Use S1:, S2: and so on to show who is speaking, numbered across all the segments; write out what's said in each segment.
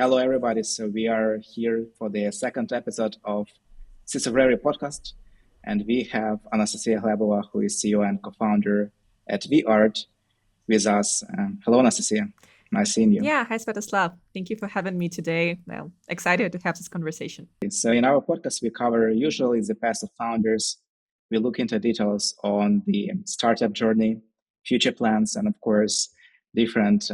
S1: Hello, everybody. So we are here for the second episode of Seeds of Bravery podcast, and we have Anastasiia Gliebova, who is CEO and co-founder at VArt, with us. Hello, Anastasiia. Nice seeing you.
S2: Yeah, hi, Sviatoslav. Thank you for having me today. Well, excited to have this conversation.
S1: So in our podcast, we cover usually the path of founders. We look into details on the startup journey, future plans, and of course, different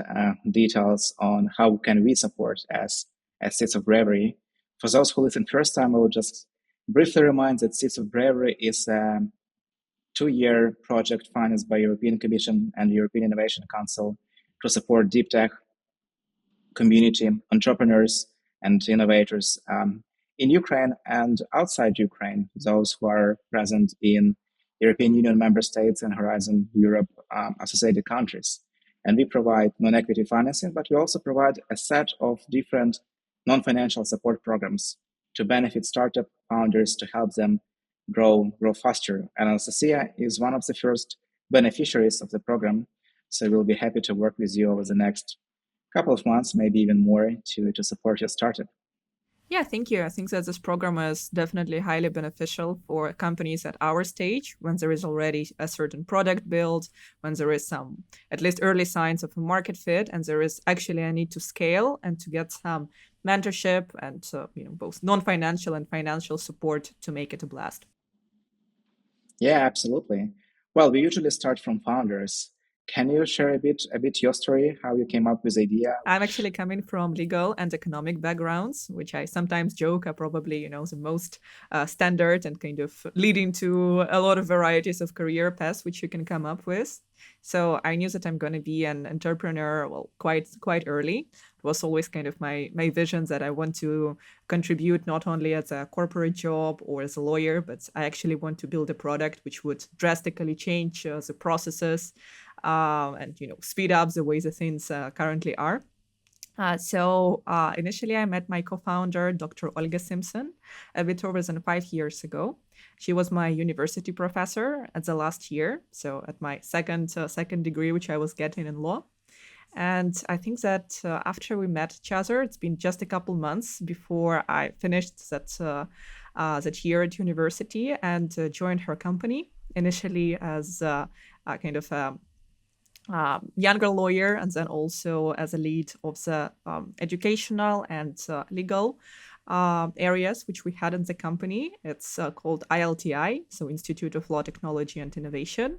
S1: details on how can we support as Seeds of Bravery. For those who listen first time, I will just briefly remind that Seeds of Bravery is a 2-year project financed by European Commission and European Innovation Council to support deep tech community, entrepreneurs, and innovators in Ukraine and outside Ukraine, those who are present in European Union member states and Horizon Europe associated countries. And we provide non-equity financing, but we also provide a set of different non-financial support programs to benefit startup founders to help them grow faster. And Anastasiia is one of the first beneficiaries of the program. So we'll be happy to work with you over the next couple of months, maybe even more, to support your startup.
S2: Yeah, thank you. I think that this program is definitely highly beneficial for companies at our stage when there is already a certain product built, when there is some, at least early signs of a market fit, and there is actually a need to scale and to get some mentorship and both non-financial and financial support to make it a blast.
S1: Yeah, absolutely. Well, we usually start from founders. Can you share a bit your story, how you came up with the idea?
S2: I'm actually coming from legal and economic backgrounds, which I sometimes joke are probably, the most standard and kind of leading to a lot of varieties of career paths which you can come up with. So I knew that I'm going to be an entrepreneur, quite early. It was always kind of my vision that I want to contribute not only as a corporate job or as a lawyer, but I actually want to build a product which would drastically change the processes and speed up the way the things currently are. So initially, I met my co-founder, Dr. Olga Simpson, a bit over than 5 years ago. She was my university professor at the last year, so at my second degree, which I was getting in law. And I think that after we met each other, it's been just a couple months before I finished that year at university and joined her company, initially as kind of a younger lawyer, and then also as a lead of the educational and legal areas which we had in the company. It's called ILTI, so Institute of Law, Technology and Innovation.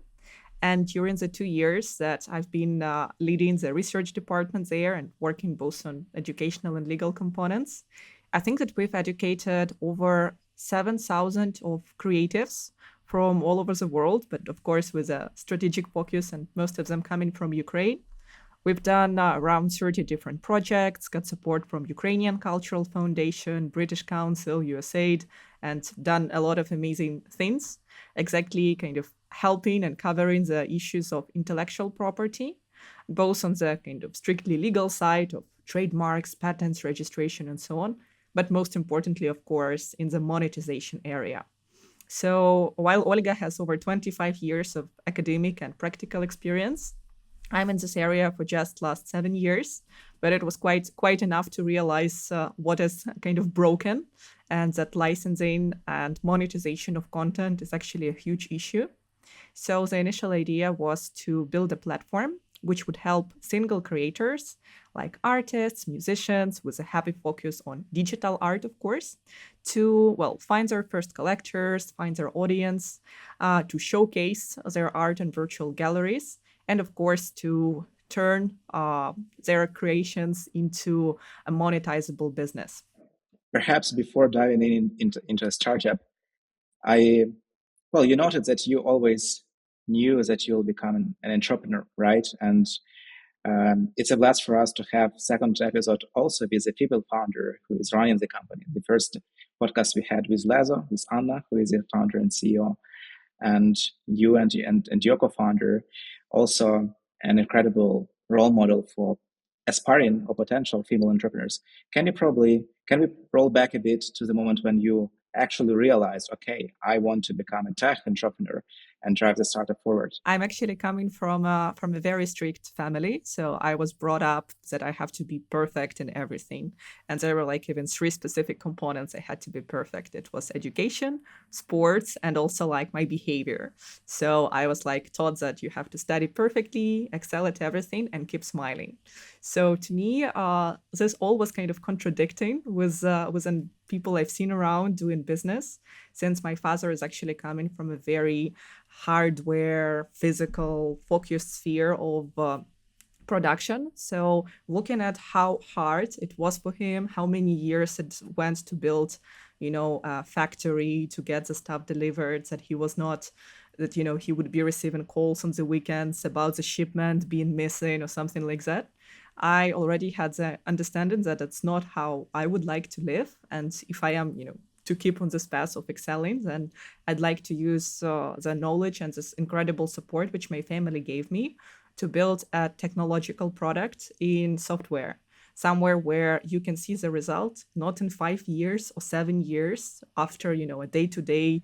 S2: And during the 2 years that I've been leading the research department there and working both on educational and legal components, I think that we've educated over 7,000 of creatives from all over the world, but of course with a strategic focus and most of them coming from Ukraine. We've done around 30 different projects, got support from Ukrainian Cultural Foundation, British Council, USAID, and done a lot of amazing things, exactly kind of helping and covering the issues of intellectual property, both on the kind of strictly legal side of trademarks, patents, registration, and so on, but most importantly, of course, in the monetization area. So while Olga has over 25 years of academic and practical experience, I'm in this area for just last 7 years, but it was quite enough to realize what is kind of broken, and that licensing and monetization of content is actually a huge issue. So the initial idea was to build a platform which would help single creators like artists, musicians, with a heavy focus on digital art, of course, to, find their first collectors, find their audience, to showcase their art in virtual galleries, and of course, to turn their creations into a monetizable business.
S1: Perhaps before diving into a startup, you noted that you always knew that you'll become an entrepreneur, right? And it's a blast for us to have second episode also with the people founder who is running the company. The first podcast we had with Lazo, with Anna, who is the founder and CEO, and you and your co-founder, also an incredible role model for aspiring or potential female entrepreneurs. Can we roll back a bit to the moment when you actually realized, okay, I want to become a tech entrepreneur? drive the startup forward?
S2: I'm actually coming from a very strict family. So I was brought up that I have to be perfect in everything. And there were like even 3 specific components I had to be perfect. It was education, sports, and also like my behavior. So I was like taught that you have to study perfectly, excel at everything, and keep smiling. So to me, this all was kind of contradicting with people I've seen around doing business, since my father is actually coming from a very hardware, physical, focused sphere of production. So looking at how hard it was for him, how many years it went to build, a factory to get the stuff delivered, that he was not, that, he would be receiving calls on the weekends about the shipment being missing or something like that. I already had the understanding that it's not how I would like to live. And if I am, to keep on this path of excelling, then I'd like to use the knowledge and this incredible support which my family gave me to build a technological product in software, somewhere where you can see the result, not in 5 years or 7 years after, a day-to-day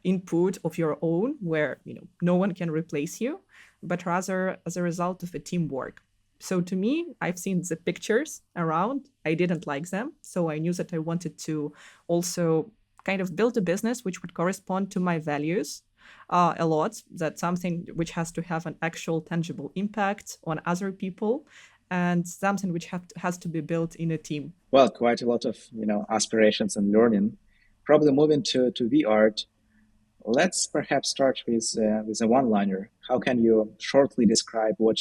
S2: input of your own, where, no one can replace you, but rather as a result of a teamwork. So to me, I've seen the pictures around. I didn't like them. So I knew that I wanted to also kind of build a business which would correspond to my values a lot. That's something which has to have an actual tangible impact on other people, and something which has to be built in a team.
S1: Well, quite a lot of aspirations and learning. Probably moving to VArt. Let's perhaps start with a one-liner. How can you shortly describe what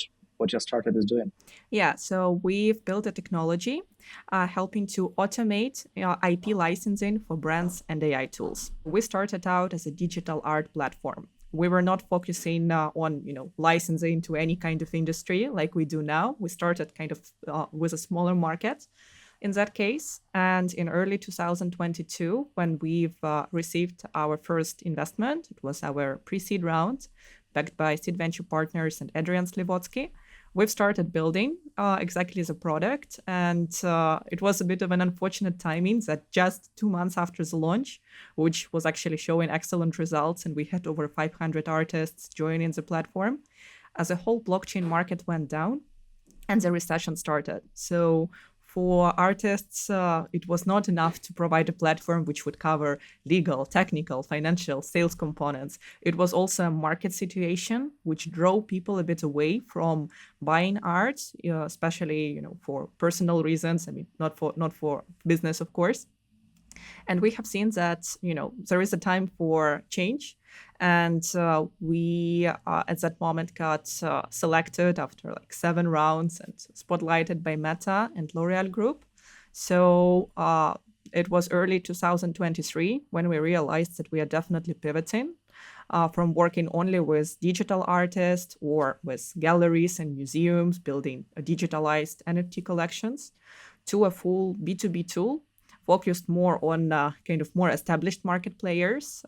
S1: your startup is doing?
S2: Yeah, so we've built a technology helping to automate IP licensing for brands and AI tools. We started out as a digital art platform. We were not focusing on licensing to any kind of industry like we do now. We started kind of with a smaller market in that case. And in early 2022, when we've received our first investment, it was our pre-seed round, backed by Seed Venture Partners and Adrian Slivotsky, we've started building exactly the product. And it was a bit of an unfortunate timing that just 2 months after the launch, which was actually showing excellent results, and we had over 500 artists joining the platform, as a whole blockchain market went down and the recession started. So for artists, it was not enough to provide a platform which would cover legal, technical, financial, sales components. It was also a market situation which drove people a bit away from buying art, especially for personal reasons. I mean, not for business, of course. And we have seen that there is a time for change. And we, at that moment, got selected after like 7 rounds and spotlighted by Meta and L'Oreal Group. So it was early 2023 when we realized that we are definitely pivoting from working only with digital artists or with galleries and museums building digitalized NFT collections to a full B2B tool focused more on kind of more established market players,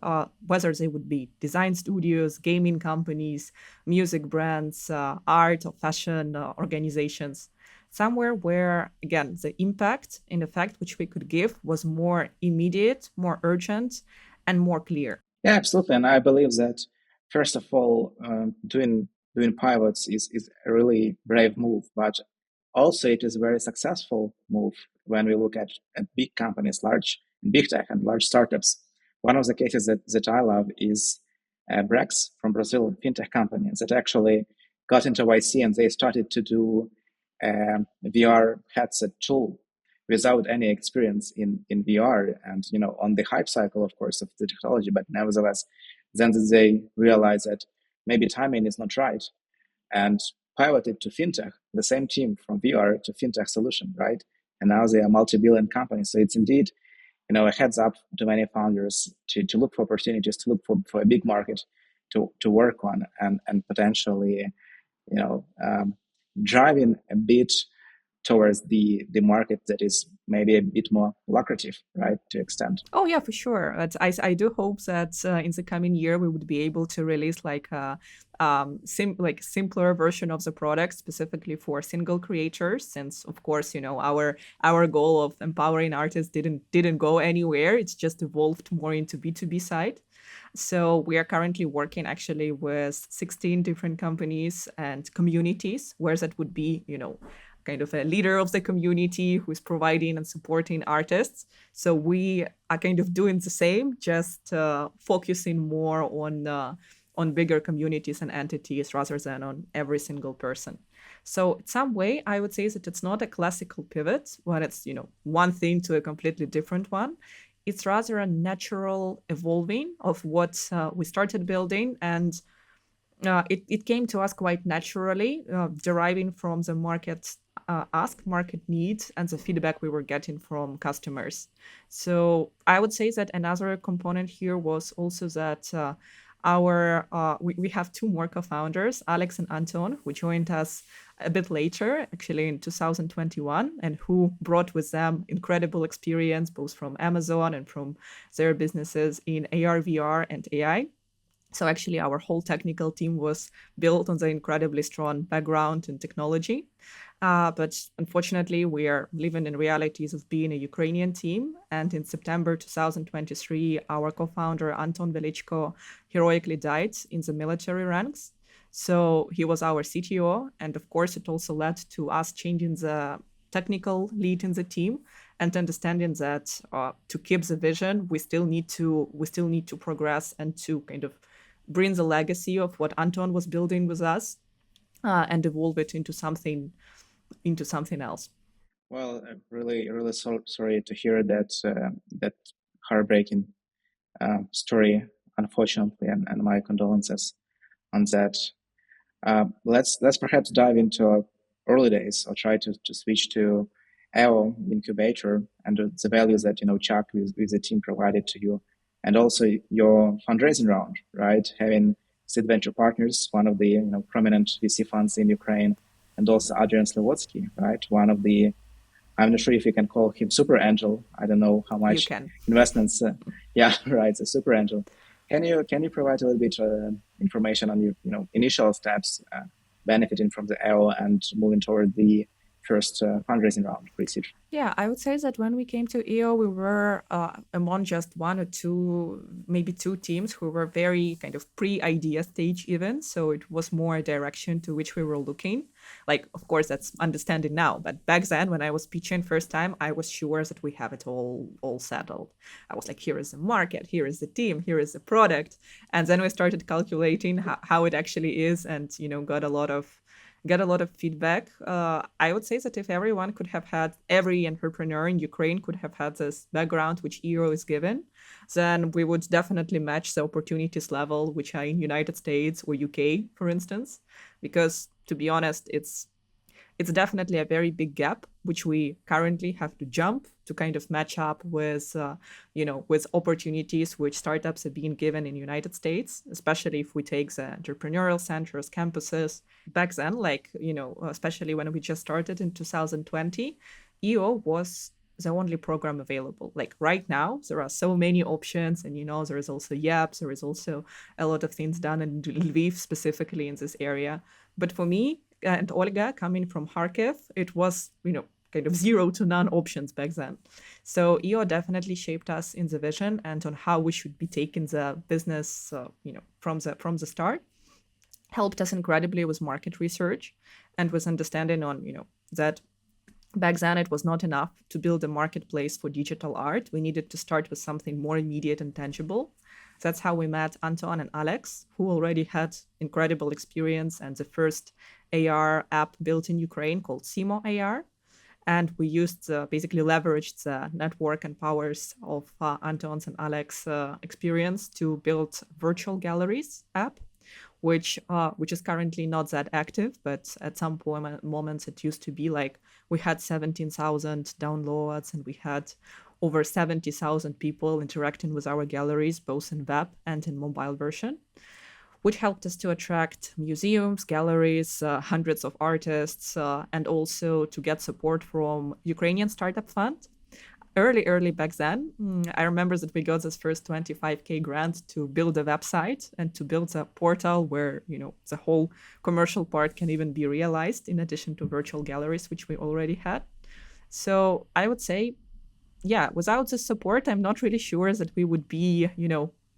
S2: whether they would be design studios, gaming companies, music brands, art or fashion organizations, somewhere where, again, the impact and effect which we could give was more immediate, more urgent, and more clear.
S1: Yeah, absolutely. And I believe that, first of all, doing pivots is a really brave move, but also it is a very successful move when we look at big companies, big tech and large startups. One of the cases that I love is Brex from Brazil, a fintech company that actually got into YC, and they started to do VR headset tool without any experience in VR and on the hype cycle, of course, of the technology. But nevertheless, then they realized that maybe timing is not right, and pivoted to fintech, the same team from VR to fintech solution, right? And now they are multi-billion companies. So it's indeed, a heads up to many founders to look for opportunities, to look for a big market to work on, and potentially, driving a bit towards the market that is maybe a bit more lucrative, right, to extend.
S2: Oh yeah, for sure. I do hope that in the coming year we would be able to release like a simpler version of the product specifically for single creators. Since of course our goal of empowering artists didn't go anywhere. It's just evolved more into B2B side. So we are currently working actually with 16 different companies and communities, where that would be, kind of a leader of the community who is providing and supporting artists. So we are kind of doing the same, just focusing more on bigger communities and entities rather than on every single person. So in some way, I would say that it's not a classical pivot when it's, one thing to a completely different one. It's rather a natural evolving of what we started building, and it came to us quite naturally, deriving from the market needs and the feedback we were getting from customers. So I would say that another component here was also that we have two more co-founders, Alex and Anton, who joined us a bit later, actually in 2021, and who brought with them incredible experience, both from Amazon and from their businesses in AR, VR, and AI. So actually, our whole technical team was built on the incredibly strong background in technology. But unfortunately, we are living in realities of being a Ukrainian team. And in September 2023, our co-founder, Anton Velichko, heroically died in the military ranks. So he was our CTO. And of course, it also led to us changing the technical lead in the team and understanding that to keep the vision, we still need to progress and to kind of bring the legacy of what Anton was building with us and evolve it into something else.
S1: Well, really, really sorry to hear that that heartbreaking story, unfortunately, and my condolences on that. Let's perhaps dive into early days. I'll try to switch to EO incubator and the values that Chuck with the team provided to you, and also your fundraising round, right? Having Seed Venture Partners, one of the prominent VC funds in Ukraine, and also Adrian Slavotsky, right? One of the, I'm not sure if you can call him super angel. I don't know how much investments. Yeah, right, a super angel. Can you provide a little bit information on your initial steps benefiting from the EO and moving toward the first fundraising round pre-seed?
S2: Yeah, I would say that when we came to EO, we were among just one or two, maybe two teams who were very kind of pre-idea stage even. So it was more a direction to which we were looking. Like, of course, that's understanding now. But back then, when I was pitching first time, I was sure that we have it all settled. I was like, here is the market, here is the team, here is the product. And then we started calculating how it actually is, and got a lot of feedback. I would say that if every entrepreneur in Ukraine could have had this background which EO is given, then we would definitely match the opportunities level which are in United States or UK, for instance. Because to be honest, it's definitely a very big gap, which we currently have to jump to kind of match up with, with opportunities which startups are being given in the United States, especially if we take the entrepreneurial centers, campuses. Back then, especially when we just started in 2020, EO was the only program available. Like right now, there are so many options, and there is also YAPS, there is also a lot of things done in Lviv specifically in this area. But for me and Olga, coming from Kharkiv, it was, kind of zero to none options back then. So EO definitely shaped us in the vision and on how we should be taking the business, from the start. Helped us incredibly with market research and with understanding on, that back then it was not enough to build a marketplace for digital art. We needed to start with something more immediate and tangible. That's how we met Anton and Alex, who already had incredible experience and the first AR app built in Ukraine called Simo AR. And we basically leveraged the network and powers of Anton's and Alex's experience to build virtual galleries app, which is currently not that active, but at some moments it used to be. Like, we had 17,000 downloads and we had over 70,000 people interacting with our galleries, both in web and in mobile version, which helped us to attract museums, galleries, hundreds of artists, and also to get support from Ukrainian Startup Fund. Early back then, I remember that we got this first 25K grant to build a website and to build a portal where, the whole commercial part can even be realized in addition to virtual galleries, which we already had. So I would say, yeah, without the support, I'm not really sure that we would be,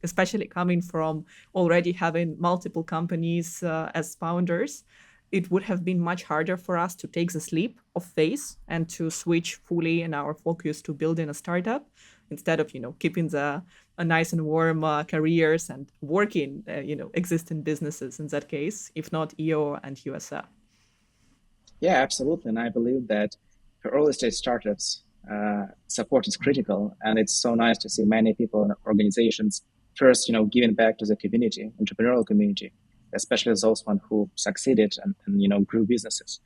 S2: especially coming from already having multiple companies as founders, it would have been much harder for us to take the leap of faith and to switch fully in our focus to building a startup instead of, keeping the nice and warm careers and working, existing businesses in that case, if not EO and USA.
S1: Yeah, absolutely. And I believe that for early stage startups, support is critical. And it's so nice to see many people and organizations first, giving back to the community, entrepreneurial community, especially those one who succeeded and grew businesses.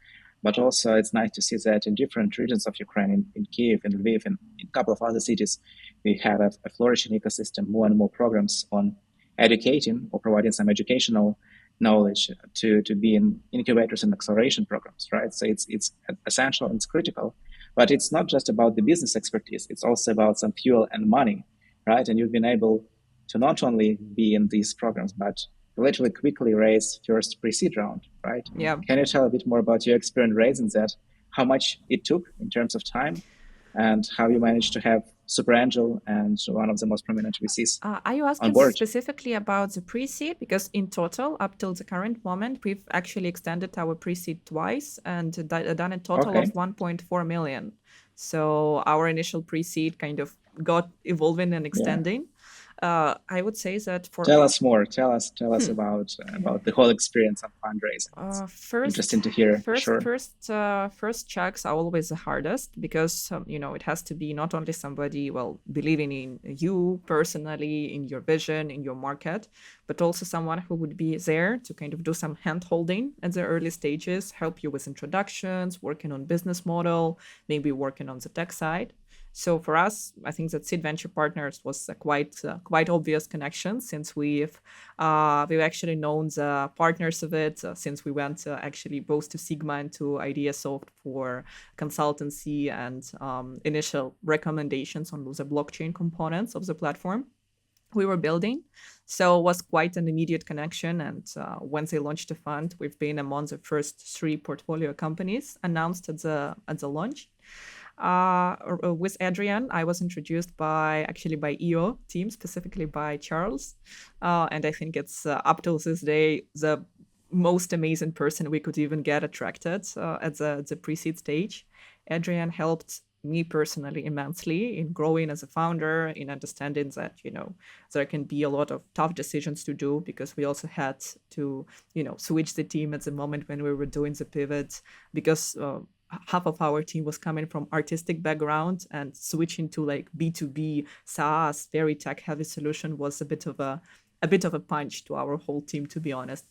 S1: But also it's nice to see that in different regions of Ukraine, in Kiev, in Lviv, and in a couple of other cities, we have a flourishing ecosystem, more and more programs on educating or providing some educational knowledge to be in incubators and acceleration programs, right? So it's essential and it's critical, but it's not just about the business expertise. It's also about some fuel and money, right? And you've been able to not only be in these programs, but relatively quickly raise first pre-seed round, right?
S2: Yeah.
S1: Can you tell a bit more about your experience raising that? How much it took in terms of time, and how you managed to have Super Angel and one of the most prominent VCs
S2: Are you asking specifically about the pre-seed? Because in total, up till the current moment, we've actually extended our pre-seed twice and done a total of 1.4 million. So our initial pre-seed kind of got evolving and extending. I would say that for...
S1: Tell us more. Tell us about the whole experience of fundraising. Interesting to hear.
S2: First checks are always the hardest because, it has to be not only somebody, believing in you personally, in your vision, in your market, but also someone who would be there to kind of do some hand-holding at the early stages, help you with introductions, working on business model, maybe working on the tech side. So for us, I think that Seed Venture Partners was a quite obvious connection, since we've actually known the partners of it since we went actually both to Sigma and to Ideasoft for consultancy and initial recommendations on the blockchain components of the platform we were building. So it was quite an immediate connection. And once they launched the fund, we've been among the first 3 portfolio companies announced at the launch. With Adrian, I was introduced by EO team, specifically by Charles. And I think it's up till this day, the most amazing person we could even get attracted at the pre-seed stage. Adrian helped me personally immensely in growing as a founder, in understanding that, there can be a lot of tough decisions to do, because we also had to, switch the team at the moment when we were doing the pivot, because half of our team was coming from artistic background, and switching to like B2B SaaS, very tech heavy solution was a bit of a punch to our whole team, to be honest.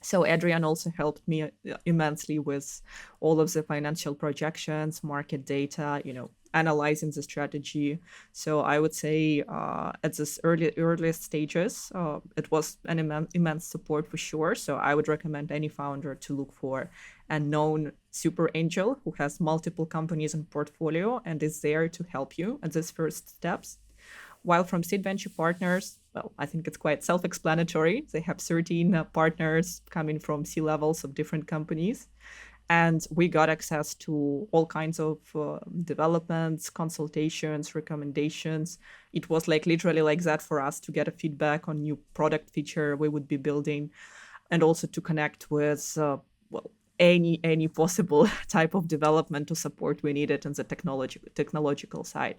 S2: So Adrian also helped me immensely with all of the financial projections, market data, analyzing the strategy. So I would say at this earliest stages, it was an immense support for sure. So I would recommend any founder to look for a known super angel who has multiple companies in portfolio and is there to help you at these first steps. While from Seed Venture Partners, I think it's quite self-explanatory. They have 13 partners coming from C-levels of different companies. And we got access to all kinds of developments, consultations, recommendations. It was literally like that for us to get a feedback on new product feature we would be building, and also to connect with any possible type of development to support we needed on the technological side.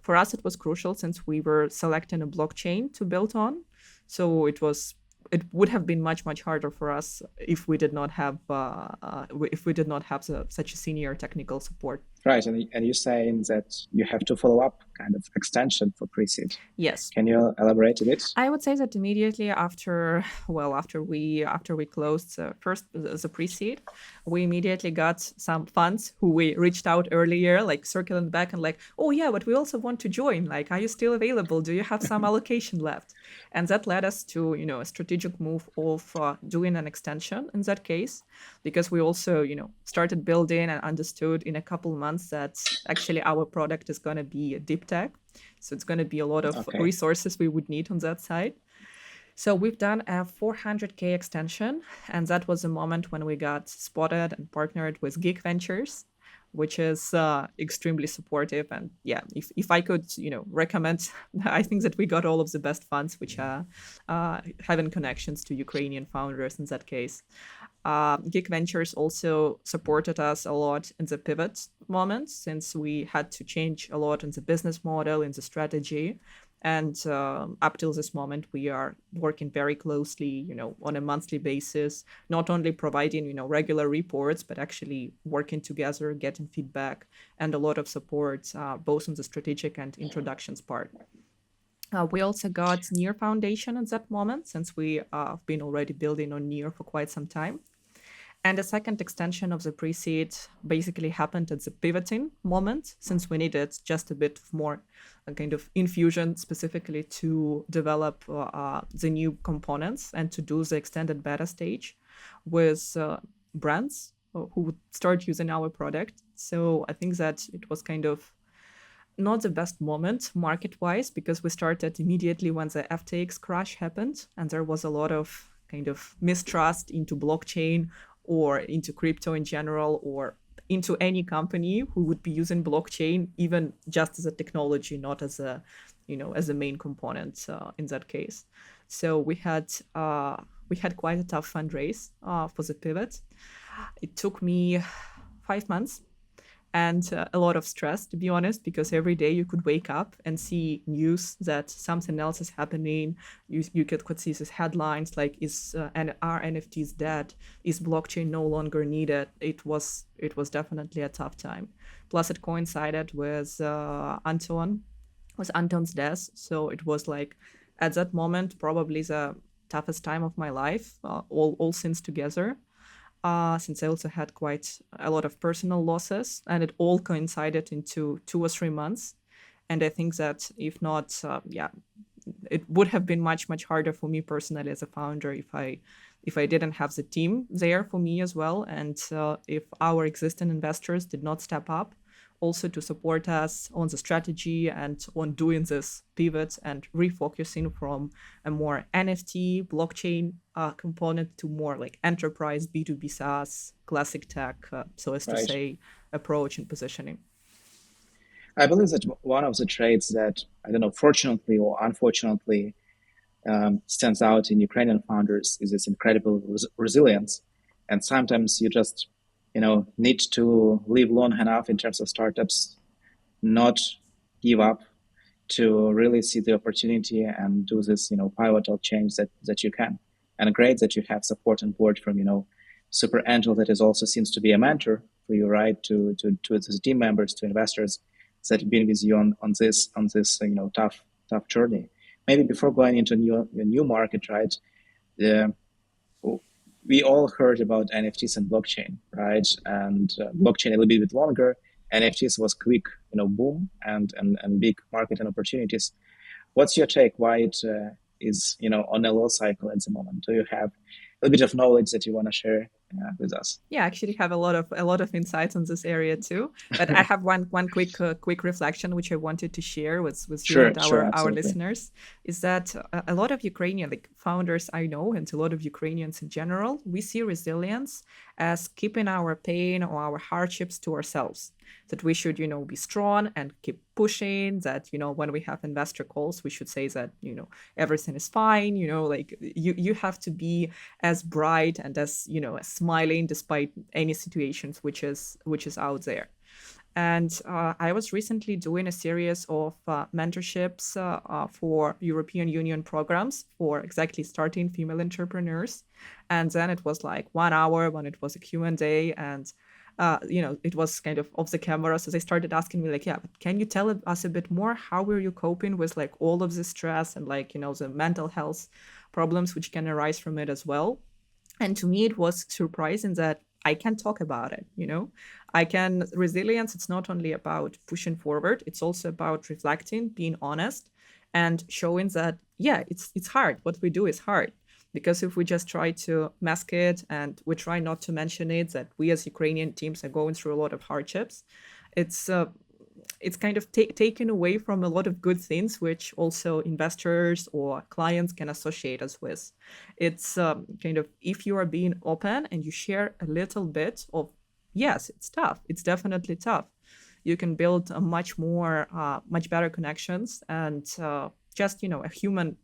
S2: For us, it was crucial since we were selecting a blockchain to build on. So it would have been much harder for us if we did not have such a senior technical support.
S1: Right, and you're saying that you have to follow up kind of extension for pre-seed.
S2: Yes.
S1: Can you elaborate a bit?
S2: I would say that immediately after we closed the pre-seed, we immediately got some funds who we reached out earlier, like circling back and like, oh yeah, but we also want to join. Like, are you still available? Do you have some allocation left? And that led us to a strategic move of doing an extension in that case, because we also started building and understood in a couple months that actually our product is going to be a deep tech. So it's going to be a lot of resources we would need on that side. So we've done a 400K extension, and that was the moment when we got spotted and partnered with Geek Ventures. which is extremely supportive. And yeah, if I could, recommend, I think that we got all of the best funds, which are having connections to Ukrainian founders in that case. Geek Ventures also supported us a lot in the pivot moment, since we had to change a lot in the business model, in the strategy. And up till this moment, we are working very closely, on a monthly basis, not only providing, regular reports, but actually working together, getting feedback, and a lot of support, both on the strategic and introductions part. We also got Near Foundation at that moment, since we have been already building on Near for quite some time. And the second extension of the pre-seed basically happened at the pivoting moment, since we needed just a bit more kind of infusion specifically to develop the new components and to do the extended beta stage with brands who would start using our product. So I think that it was kind of not the best moment market-wise, because we started immediately when the FTX crash happened, and there was a lot of kind of mistrust into blockchain or into crypto in general, or into any company who would be using blockchain, even just as a technology, not as a, as a main component in that case. So we had quite a tough fundraise for the pivot. It took me 5 months and a lot of stress, to be honest, because every day you could wake up and see news that something else is happening. You could see these headlines like, are NFTs dead? Is blockchain no longer needed? It was definitely a tough time. Plus it coincided with Anton's death. So it was like, at that moment, probably the toughest time of my life, all things together. Since I also had quite a lot of personal losses, and it all coincided into 2 or 3 months. And I think that if not, it would have been much, much harder for me personally as a founder if I didn't have the team there for me as well, and if our existing investors did not step up also to support us on the strategy and on doing this pivot and refocusing from a more NFT blockchain component to more like enterprise B2B SaaS, classic tech, so as to say, approach and positioning.
S1: I believe that one of the traits that, I don't know, fortunately or unfortunately, stands out in Ukrainian founders is this incredible resilience. And sometimes you just, need to live long enough in terms of startups, not give up, to really see the opportunity and do this, pivotal change that you can. And great that you have support on board from, Super Angel, that is also seems to be a mentor for you, right? To the team members, to investors that have been with you on this tough journey. Maybe before going into a new market, right? We all heard about NFTs and blockchain, right? And blockchain a little bit longer. NFTs was quick, boom and big market and opportunities. What's your take? Why it is, on a low cycle at the moment? Do you have a little bit of knowledge that you want to share with us?
S2: Yeah, I actually have a lot of insights on this area too. But I have one quick reflection which I wanted to share with you and our listeners, is that a lot of Ukrainian founders I know, and a lot of Ukrainians in general, we see resilience as keeping our pain or our hardships to ourselves. That we should, be strong and keep pushing, that, when we have investor calls, we should say that, everything is fine, you have to be as bright and as, as smiling despite any situations which is out there. And I was recently doing a series of mentorships for European Union programs for exactly starting female entrepreneurs. And then it was like 1 hour when it was a Q&A, and it was kind of off the camera. So they started asking me like, yeah, but can you tell us a bit more? How were you coping with like all of this stress and like, the mental health problems which can arise from it as well? And to me, it was surprising that I can talk about it, resilience, it's not only about pushing forward, it's also about reflecting, being honest, and showing that, yeah, it's hard. What we do is hard. Because if we just try to mask it and we try not to mention it, that we as Ukrainian teams are going through a lot of hardships, it's kind of taken away from a lot of good things which also investors or clients can associate us with. It's kind of, if you are being open and you share a little bit of yes, it's tough. It's definitely tough. You can build a much better connections and just a human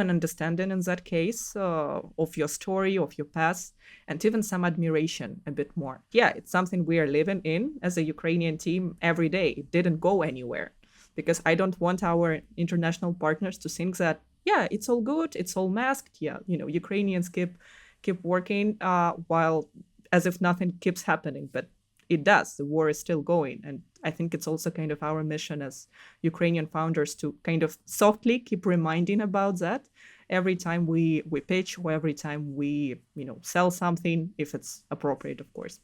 S2: understanding in that case of your story, of your past, and even some admiration a bit more. Yeah, it's something we are living in as a Ukrainian team every day. It didn't go anywhere because I don't want our international partners to think that, yeah, it's all good, it's all masked. Yeah, Ukrainians keep working while as if nothing keeps happening, but it does. The war is still going. And I think it's also kind of our mission as Ukrainian founders to kind of softly keep reminding about that every time we pitch or every time we, sell something, if it's appropriate, of course.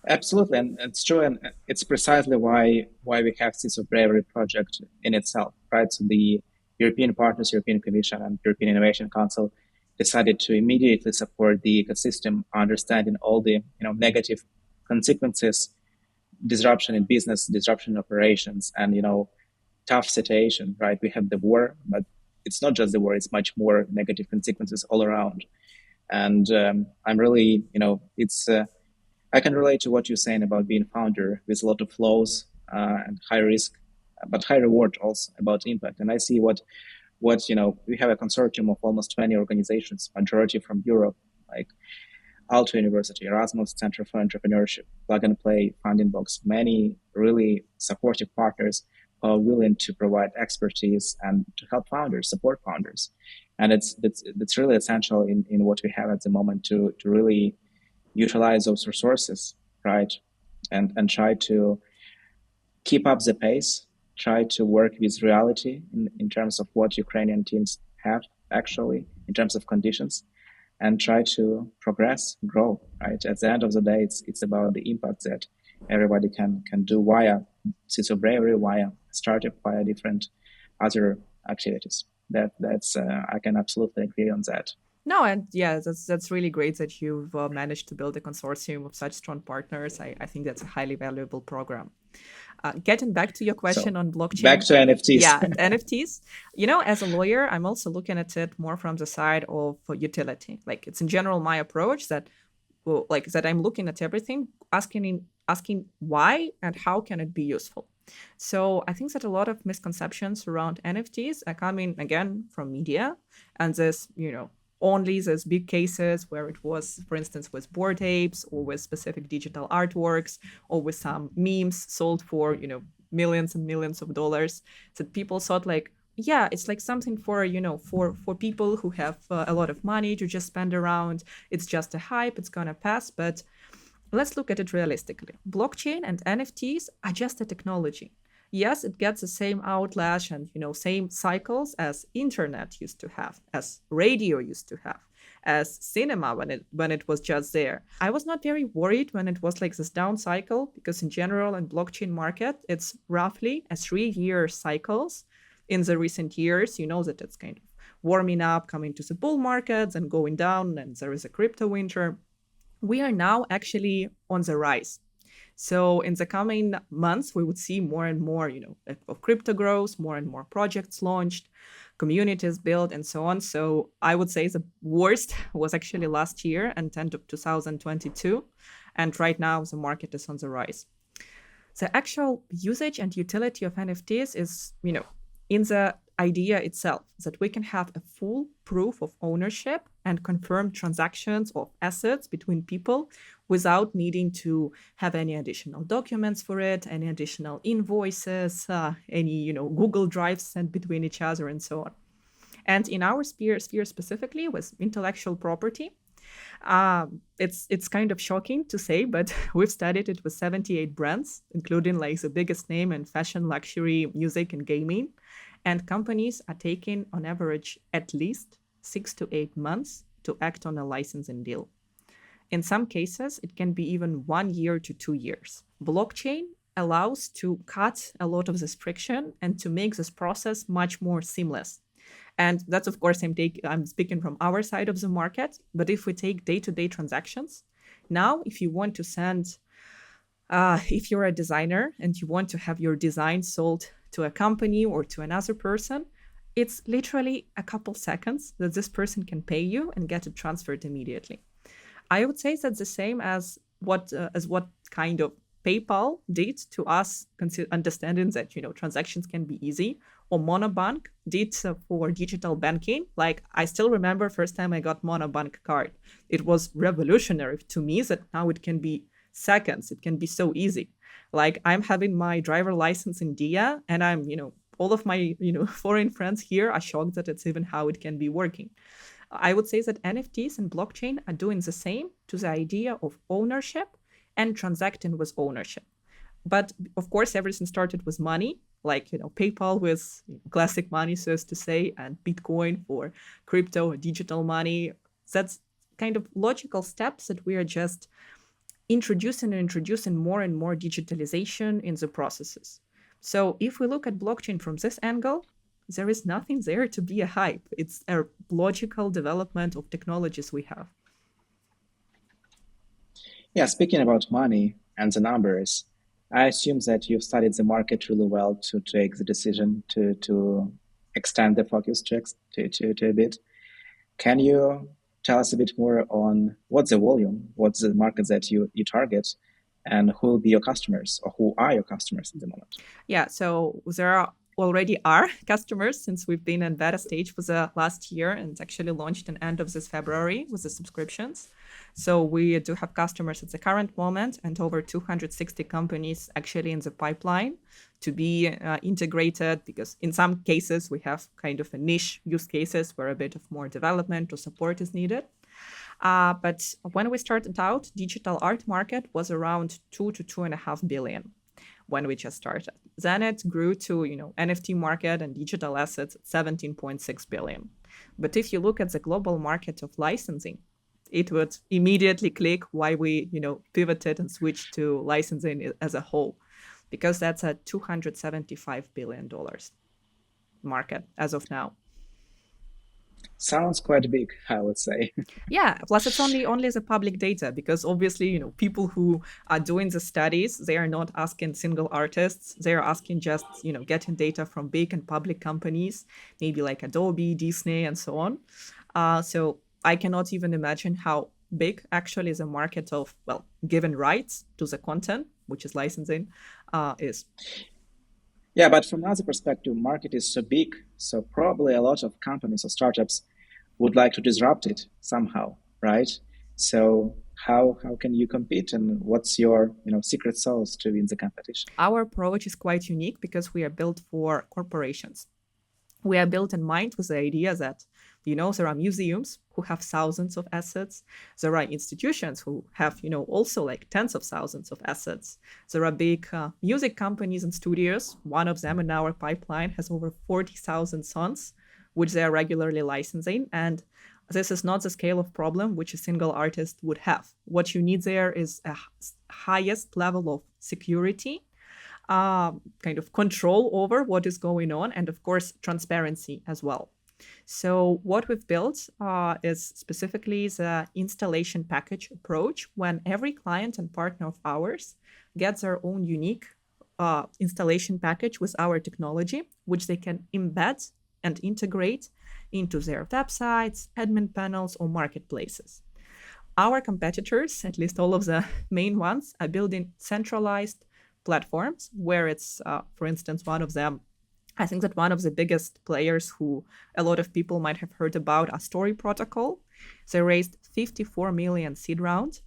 S1: Absolutely, and it's true, and it's precisely why we have Seeds of Bravery project in itself, right? So the European partners, European Commission, and European Innovation Council decided to immediately support the ecosystem, understanding all the negative consequences, disruption in business, disruption in operations, and tough situation, right? We have the war, but it's not just the war; it's much more negative consequences all around. And I'm really, it's. I can relate to what you're saying about being founder with a lot of flows and high risk, but high reward also about impact. And I see what we have a consortium of almost 20 organizations, majority from Europe, like Aalto University, Erasmus Center for Entrepreneurship, Plug and Play, Funding Box, many really supportive partners who are willing to provide expertise and to help founders, support founders. And it's really essential in what we have at the moment to really utilize those resources, right? And try to keep up the pace, try to work with reality in terms of what Ukrainian teams have actually, in terms of conditions, and try to progress, grow, right? At the end of the day, it's about the impact that everybody can do via Seeds of Bravery, via startup, via different other activities. That's I can absolutely agree on that.
S2: No, and yeah, that's really great that you've managed to build a consortium of such strong partners. I think that's a highly valuable program. Getting back to your question on blockchain.
S1: Back to NFTs.
S2: Yeah, and NFTs. As a lawyer, I'm also looking at it more from the side of utility. Like it's in general my approach that I'm looking at everything, asking why and how can it be useful. So I think that a lot of misconceptions around NFTs are coming again from media, and this, only those big cases where it was, for instance, with Bored Apes or with specific digital artworks or with some memes sold for, millions and millions of dollars, that people thought like, yeah, it's like something for, for people who have a lot of money to just spend around. It's just a hype. It's going to pass. But let's look at it realistically. Blockchain and NFTs are just a technology. Yes, it gets the same outlash and same cycles as internet used to have, as radio used to have, as cinema when it was just there. I was not very worried when it was like this down cycle, because in general in blockchain market it's roughly a 3-year cycles. In the recent years, that it's kind of warming up, coming to the bull markets and going down, and there is a crypto winter. We are now actually on the rise. So in the coming months, we would see more and more, of crypto growth, more and more projects launched, communities built, and so on. So I would say the worst was actually last year and end of 2022. And right now, the market is on the rise. The actual usage and utility of NFTs is, in the idea itself, that we can have a full proof of ownership and confirm transactions of assets between people without needing to have any additional documents for it, any additional invoices, any Google Drives sent between each other, and so on. And in our sphere specifically with intellectual property, it's kind of shocking to say, but we've studied it with 78 brands, including like the biggest name in fashion, luxury, music, and gaming. And companies are taking, on average, at least 6 to 8 months to act on a licensing deal. In some cases, it can be even 1 year to 2 years. Blockchain allows to cut a lot of this friction and to make this process much more seamless. And that's, of course, I'm speaking from our side of the market. But if we take day-to-day transactions, now, if you want to send, if you're a designer and you want to have your design sold to a company or to another person, it's literally a couple seconds that this person can pay you and get it transferred immediately. I would say that's the same as what kind of PayPal did to us, understanding that transactions can be easy, or Monobank did for digital banking. Like, I still remember first time I got Monobank card. It was revolutionary to me that now it can be seconds. It can be so easy. Like, I'm having my driver license in Dia, and I'm all of my foreign friends here are shocked that it's even how it can be working. I would say that NFTs and blockchain are doing the same to the idea of ownership and transacting with ownership. But of course, everything started with money, like PayPal with classic money, so as to say, and Bitcoin for crypto or digital money. That's kind of logical steps that we are just introducing more and more digitalization in the processes. So if we look at blockchain from this angle, there is nothing there to be a hype. It's a logical development of technologies we have.
S1: Yeah, speaking about money and the numbers, I assume that you've studied the market really well to take the decision to extend the focus to a bit. Can you tell us a bit more on what's the volume, what's the market that you target, and who will be your customers, or who are your customers at the moment?
S2: Yeah, so there already are customers, since we've been in beta stage for the last year and actually launched in end of this February with the subscriptions. So we do have customers at the current moment, and over 260 companies actually in the pipeline to be integrated, because in some cases we have kind of a niche use cases where a bit of more development or support is needed. But when we started out, digital art market was around 2 to 2.5 billion when we just started. Then it grew to NFT market and digital assets at 17.6 billion. But if you look at the global market of licensing, it would immediately click why we pivoted and switched to licensing as a whole, because that's a $275 billion market as of now.
S1: Sounds quite big, I would say.
S2: Yeah, plus it's only the public data, because obviously, people who are doing the studies, they are not asking single artists. They are asking just, getting data from big and public companies, maybe like Adobe, Disney, and so on. So I cannot even imagine how big actually the market of, given rights to the content, which is licensing, is.
S1: Yeah, but from another perspective, market is so big, so probably a lot of companies or startups would like to disrupt it somehow, right? So how can you compete, and what's your secret sauce to win the competition?
S2: Our approach is quite unique because we are built for corporations. We are built in mind with the idea that, there are museums who have thousands of assets. There are institutions who have, also like tens of thousands of assets. There are big music companies and studios. One of them in our pipeline has over 40,000 songs, which they are regularly licensing. And this is not the scale of problem which a single artist would have. What you need there is a highest level of security, kind of control over what is going on, and of course, transparency as well. So what we've built is specifically the installation package approach, when every client and partner of ours gets their own unique installation package with our technology, which they can embed and integrate into their websites, admin panels, or marketplaces. Our competitors, at least all of the main ones, are building centralized platforms where it's, for instance, one of them, I think that one of the biggest players who a lot of people might have heard about are Story Protocol. They raised 54 million seed round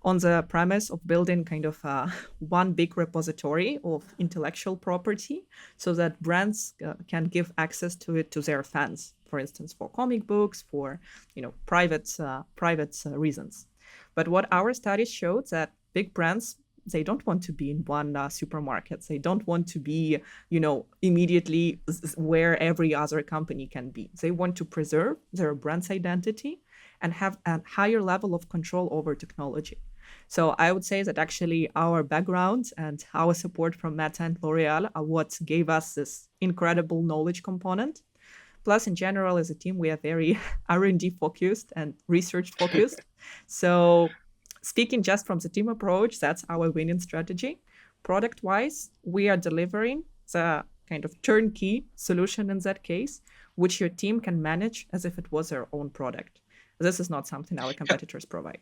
S2: on the premise of building kind of one big repository of intellectual property, so that brands can give access to it to their fans, for instance, for comic books, for private reasons. But what our studies showed, that big brands, they don't want to be in one supermarket. They don't want to be, immediately where every other company can be. They want to preserve their brand's identity and have a higher level of control over technology. So I would say that actually our background and our support from Meta and L'Oreal are what gave us this incredible knowledge component. Plus, in general, as a team, we are very R&D focused and research focused. So speaking just from the team approach, that's our winning strategy. Product-wise, we are delivering the kind of turnkey solution in that case, which your team can manage as if it was their own product. This is not something our competitors provide.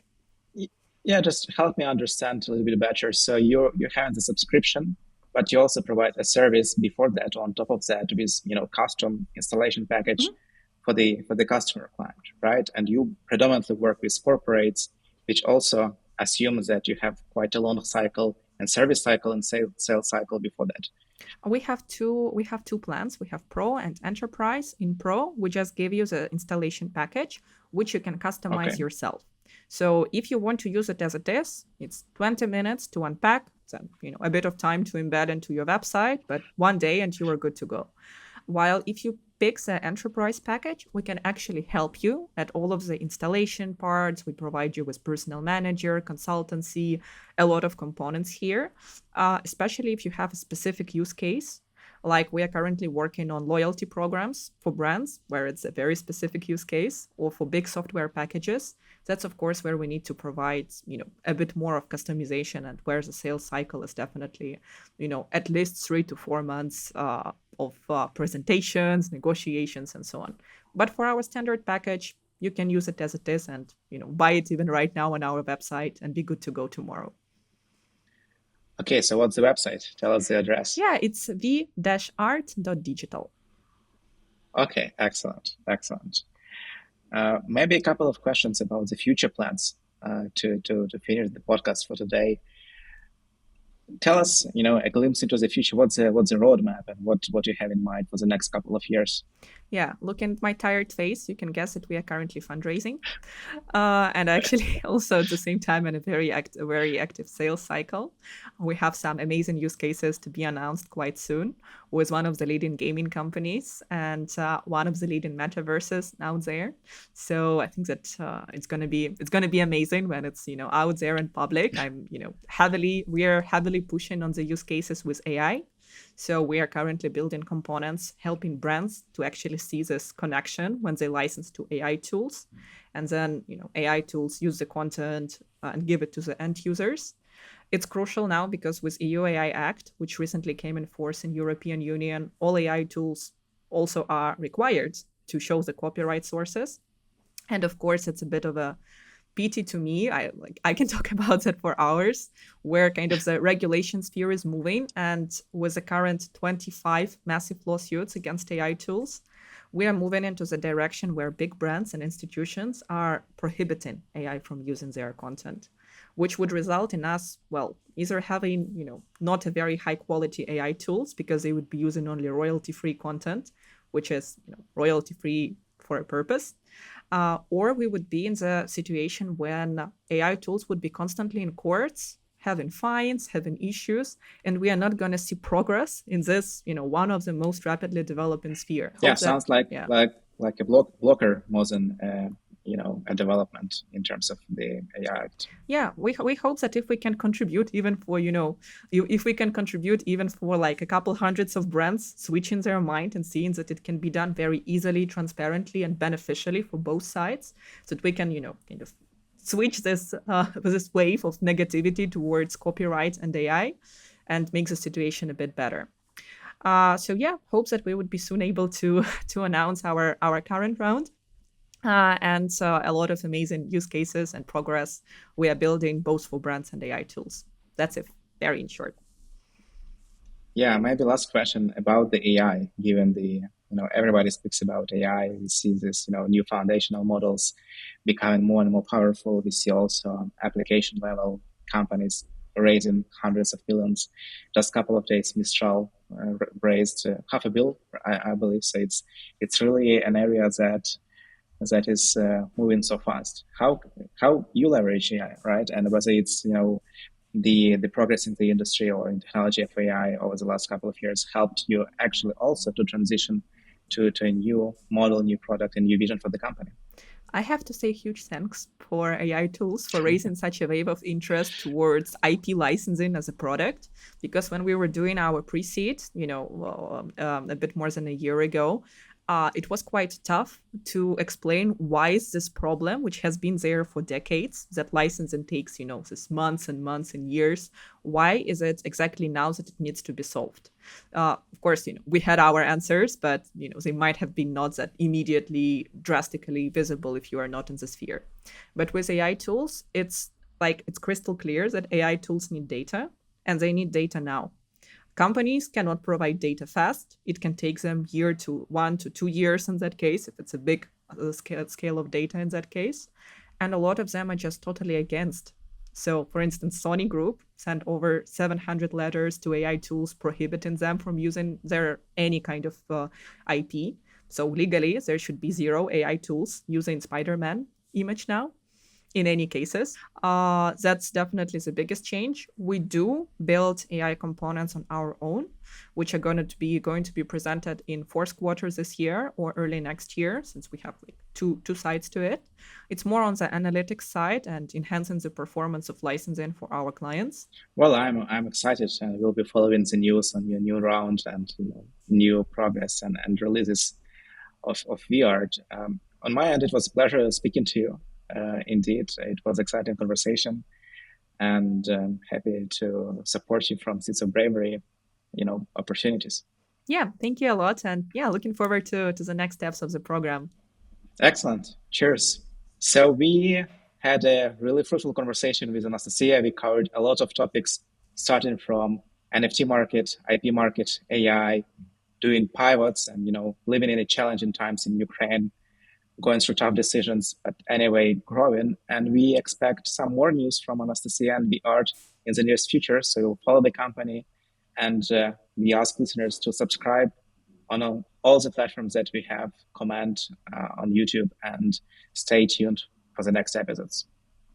S1: Yeah, just help me understand a little bit better. So you're having the subscription, but you also provide a service before that, on top of that, with custom installation package
S2: Mhm.
S1: for the customer client, right? And you predominantly work with corporates, which also assumes that you have quite a long cycle and service cycle and sales cycle before that.
S2: We have two plans. We have Pro and Enterprise. In Pro, we just give you the installation package, which you can customize
S1: Okay.
S2: yourself. So if you want to use it as it is, it's 20 minutes to unpack, then a bit of time to embed into your website, but one day and you are good to go. While if you pick the enterprise package, we can actually help you at all of the installation parts. We provide you with personal manager, consultancy, a lot of components here, especially if you have a specific use case. Like we are currently working on loyalty programs for brands where it's a very specific use case, or for big software packages. That's of course where we need to provide, a bit more of customization, and where the sales cycle is definitely, at least 3 to 4 months of presentations, negotiations, and so on. But for our standard package, you can use it as it is, and buy it even right now on our website and be good to go tomorrow.
S1: Okay, so what's the website? Tell us the address.
S2: Yeah, it's v-art.digital.
S1: Okay, excellent, excellent. Maybe a couple of questions about the future plans to finish the podcast for today. Tell us, a glimpse into the future. What's the roadmap, and what you have in mind for the next couple of years?
S2: Yeah, looking at my tired face, you can guess that we are currently fundraising, and actually also at the same time in a very active sales cycle. We have some amazing use cases to be announced quite soon with one of the leading gaming companies and one of the leading metaverses out there. So I think that it's gonna be amazing when it's out there in public. We are heavily pushing on the use cases with AI. So we are currently building components helping brands to actually see this connection when they license to AI tools. And then, AI tools use the content and give it to the end users. It's crucial now because with EU AI Act, which recently came in force in European Union, all AI tools also are required to show the copyright sources. And of course, it's a bit of a pity to me. I can talk about that for hours, where kind of the regulation sphere is moving. And with the current 25 massive lawsuits against AI tools, we are moving into the direction where big brands and institutions are prohibiting AI from using their content, which would result in us, well, either having, not a very high quality AI tools because they would be using only royalty-free content, which is royalty-free for a purpose, or we would be in the situation when AI tools would be constantly in courts, having fines, having issues, and we are not going to see progress in this, one of the most rapidly developing sphere.
S1: Yeah, sounds like
S2: yeah.
S1: like a blocker more than a development in terms of the AI Act.
S2: Yeah, we hope that if we can contribute even for, if we can contribute even for like a couple hundreds of brands switching their mind and seeing that it can be done very easily, transparently, and beneficially for both sides, so that we can, kind of switch this wave of negativity towards copyright and AI and make the situation a bit better. So yeah, hopes that we would be soon able to announce our current round. And a lot of amazing use cases and progress we are building both for brands and AI tools. That's it, very in short.
S1: Yeah, maybe last question about the AI. Given the everybody speaks about AI, we see this new foundational models becoming more and more powerful. We see also application level companies raising hundreds of billions. Just a couple of days, Mistral raised $500 million, I believe. So it's really an area that is moving so fast. How you leverage AI, right? And whether it's the progress in the industry or in technology of AI over the last couple of years helped you actually also to transition to a new model, new product, and new vision for the company.
S2: I have to say huge thanks for AI tools for raising such a wave of interest towards IP licensing as a product. Because when we were doing our pre-seed, a bit more than a year ago, it was quite tough to explain why is this problem, which has been there for decades, that licensing takes, this months and months and years. Why is it exactly now that it needs to be solved? Of course, we had our answers, but, they might have been not that immediately drastically visible if you are not in the sphere. But with AI tools, it's Like, it's crystal clear that AI tools need data, and they need data now. Companies cannot provide data fast. It can take them 1 to 2 years in that case, if it's a big scale of data in that case. And a lot of them are just totally against. So, for instance, Sony Group sent over 700 letters to AI tools prohibiting them from using their any kind of IP. So legally, there should be 0 AI tools using Spider-Man image now in any cases. That's definitely the biggest change. We do build AI components on our own, which are going to be presented in fourth quarter this year or early next year, since we have like two sides to it. It's more on the analytics side and enhancing the performance of licensing for our clients.
S1: Well, I'm excited, and we'll be following the news on your new round and new progress and releases of VArt. On my end, it was a pleasure speaking to you. Indeed, it was exciting conversation, and happy to support you from Seeds of Bravery, opportunities.
S2: Yeah, thank you a lot. And yeah, looking forward to the next steps of the program.
S1: Excellent. Cheers. So we had a really fruitful conversation with Anastasiia. We covered a lot of topics, starting from NFT market, IP market, AI, doing pivots, and living in a challenging times in Ukraine, going through tough decisions, but anyway, growing. And we expect some more news from Anastasiia and VArt in the nearest future. So you'll follow the company, and we ask listeners to subscribe on all the platforms that we have, comment on YouTube, and stay tuned for the next episodes.